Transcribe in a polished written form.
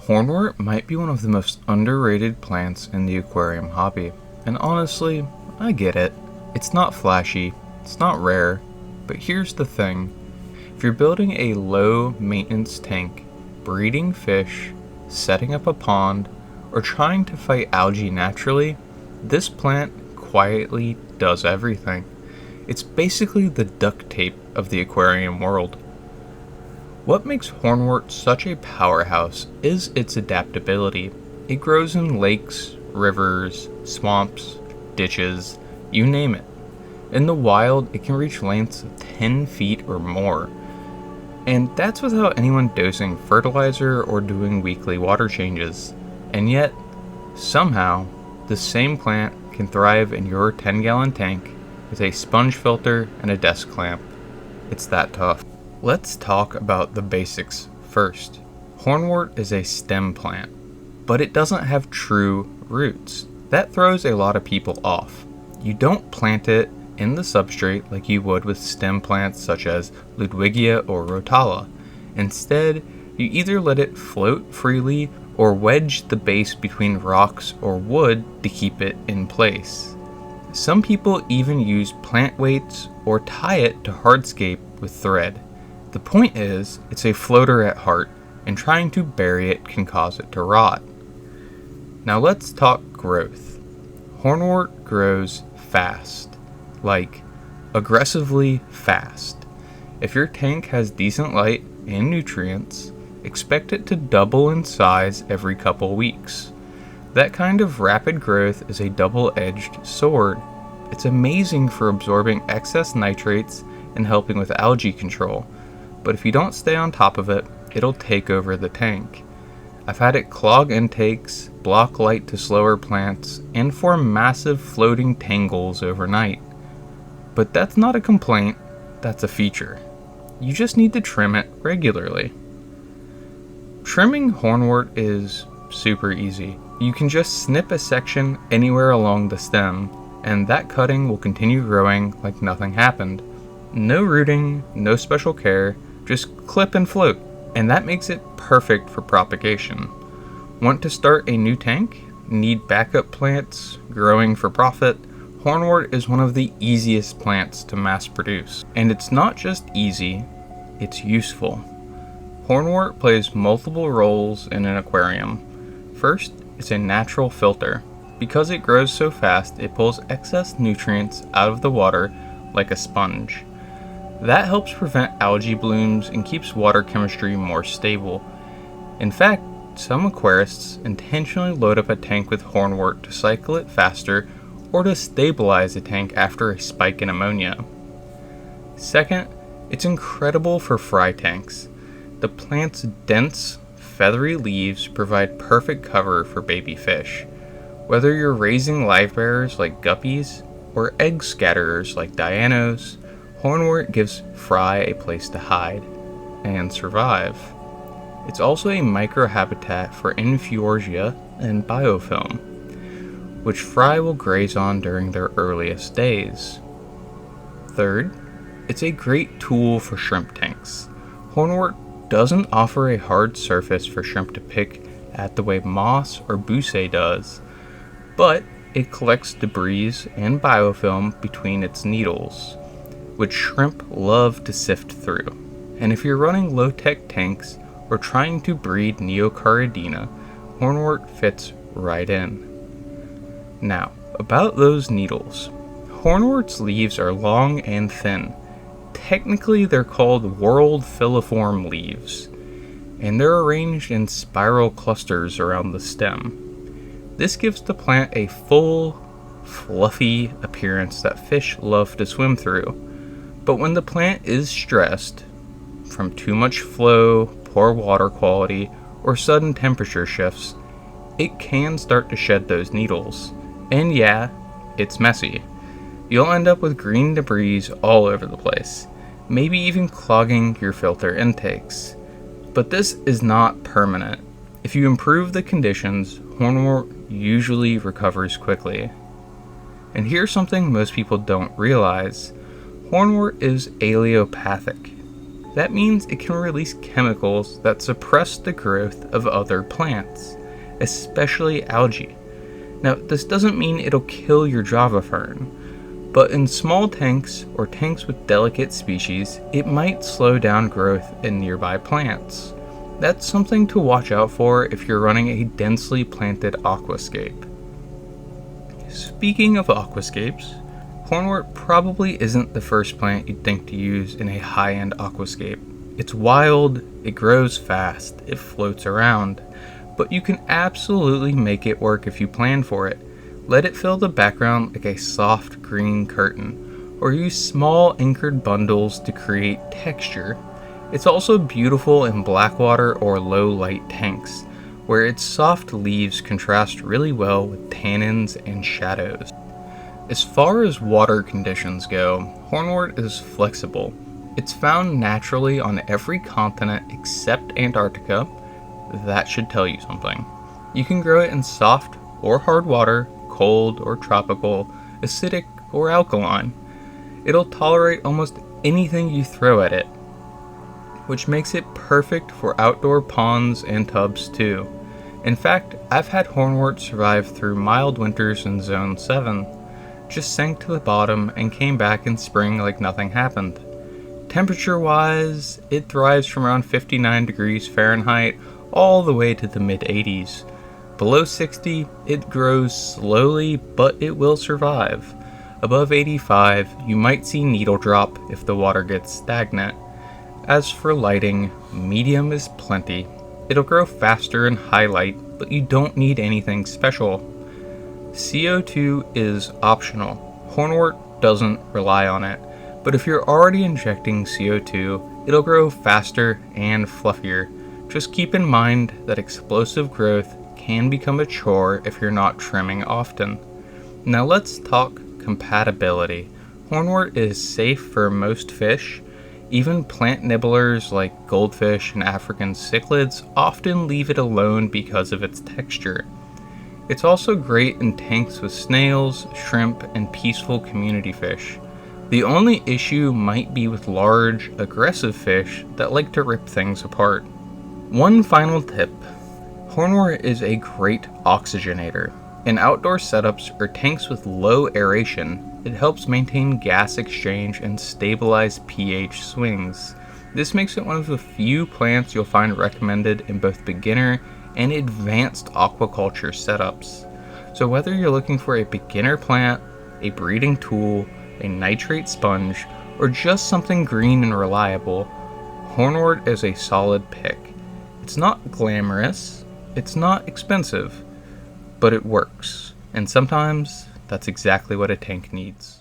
Hornwort might be one of the most underrated plants in the aquarium hobby, and honestly, I get it. It's not flashy, it's not rare, but here's the thing. If you're building a low maintenance tank, breeding fish, setting up a pond, or trying to fight algae naturally, this plant quietly does everything. It's basically the duct tape of the aquarium world. What makes Hornwort such a powerhouse is its adaptability. It grows in lakes, rivers, swamps, ditches, you name it. In the wild, it can reach lengths of 10 feet or more. And that's without anyone dosing fertilizer or doing weekly water changes. And yet, somehow, the same plant can thrive in your 10-gallon tank with a sponge filter and a desk clamp. It's that tough. Let's talk about the basics first. Hornwort is a stem plant, but it doesn't have true roots. That throws a lot of people off. You don't plant it in the substrate like you would with stem plants such as Ludwigia or Rotala. Instead, you either let it float freely or wedge the base between rocks or wood to keep it in place. Some people even use plant weights or tie it to hardscape with thread. The point is, it's a floater at heart, and trying to bury it can cause it to rot. Now let's talk growth. Hornwort grows fast. Like, aggressively fast. If your tank has decent light and nutrients, expect it to double in size every couple weeks. That kind of rapid growth is a double-edged sword. It's amazing for absorbing excess nitrates and helping with algae control, but if you don't stay on top of it, it'll take over the tank. I've had it clog intakes, block light to slower plants, and form massive floating tangles overnight. But that's not a complaint, that's a feature. You just need to trim it regularly. Trimming hornwort is super easy. You can just snip a section anywhere along the stem, and that cutting will continue growing like nothing happened. No rooting, no special care, just clip and float, and that makes it perfect for propagation. Want to start a new tank? Need backup plants? Growing for profit? Hornwort is one of the easiest plants to mass produce. And it's not just easy, it's useful. Hornwort plays multiple roles in an aquarium. First, it's a natural filter. Because it grows so fast, it pulls excess nutrients out of the water like a sponge. That helps prevent algae blooms and keeps water chemistry more stable. In fact, some aquarists intentionally load up a tank with hornwort to cycle it faster or to stabilize a tank after a spike in ammonia. Second, it's incredible for fry tanks. The plant's dense, feathery leaves provide perfect cover for baby fish. Whether you're raising live bearers like guppies or egg scatterers like Dianos, hornwort gives fry a place to hide and survive. It's also a microhabitat for Infuorgia and biofilm, which fry will graze on during their earliest days. Third, it's a great tool for shrimp tanks. Hornwort doesn't offer a hard surface for shrimp to pick at the way moss or buce does, but it collects debris and biofilm between its needles, which shrimp love to sift through. And if you're running low-tech tanks or trying to breed Neocaridina, hornwort fits right in. Now, about those needles. Hornwort's leaves are long and thin. Technically, they're called whorled filiform leaves, and they're arranged in spiral clusters around the stem. This gives the plant a full, fluffy appearance that fish love to swim through. But when the plant is stressed, from too much flow, poor water quality, or sudden temperature shifts, it can start to shed those needles. And yeah, it's messy. You'll end up with green debris all over the place, maybe even clogging your filter intakes. But this is not permanent. If you improve the conditions, hornwort usually recovers quickly. And here's something most people don't realize. Hornwort is allelopathic. That means it can release chemicals that suppress the growth of other plants, especially algae. Now, this doesn't mean it'll kill your Java fern, but in small tanks or tanks with delicate species, it might slow down growth in nearby plants. That's something to watch out for if you're running a densely planted aquascape. Speaking of aquascapes, Hornwort probably isn't the first plant you'd think to use in a high-end aquascape. It's wild, it grows fast, it floats around, but you can absolutely make it work if you plan for it. Let it fill the background like a soft green curtain, or use small anchored bundles to create texture. It's also beautiful in blackwater or low-light tanks, where its soft leaves contrast really well with tannins and shadows. As far as water conditions go, Hornwort is flexible. It's found naturally on every continent except Antarctica. That should tell you something. You can grow it in soft or hard water, cold or tropical, acidic or alkaline. It'll tolerate almost anything you throw at it, which makes it perfect for outdoor ponds and tubs too. In fact, I've had Hornwort survive through mild winters in Zone 7. Just sank to the bottom and came back in spring like nothing happened. Temperature-wise, it thrives from around 59 degrees Fahrenheit all the way to the mid-80s. Below 60, it grows slowly, but it will survive. Above 85, you might see needle drop if the water gets stagnant. As for lighting, medium is plenty. It'll grow faster in high light, but you don't need anything special. CO2 is optional. Hornwort doesn't rely on it, but if you're already injecting CO2, it'll grow faster and fluffier. Just keep in mind that explosive growth can become a chore if you're not trimming often. Now let's talk compatibility. Hornwort is safe for most fish. Even plant nibblers like goldfish and African cichlids often leave it alone because of its texture. It's also great in tanks with snails, shrimp, and peaceful community fish. The only issue might be with large, aggressive fish that like to rip things apart. One final tip. Hornwort is a great oxygenator. In outdoor setups or tanks with low aeration, it helps maintain gas exchange and stabilize pH swings. This makes it one of the few plants you'll find recommended in both beginner and advanced aquaculture setups. So whether you're looking for a beginner plant, a breeding tool, a nitrate sponge, or just something green and reliable, Hornwort is a solid pick. It's not glamorous, it's not expensive, but it works. And sometimes that's exactly what a tank needs.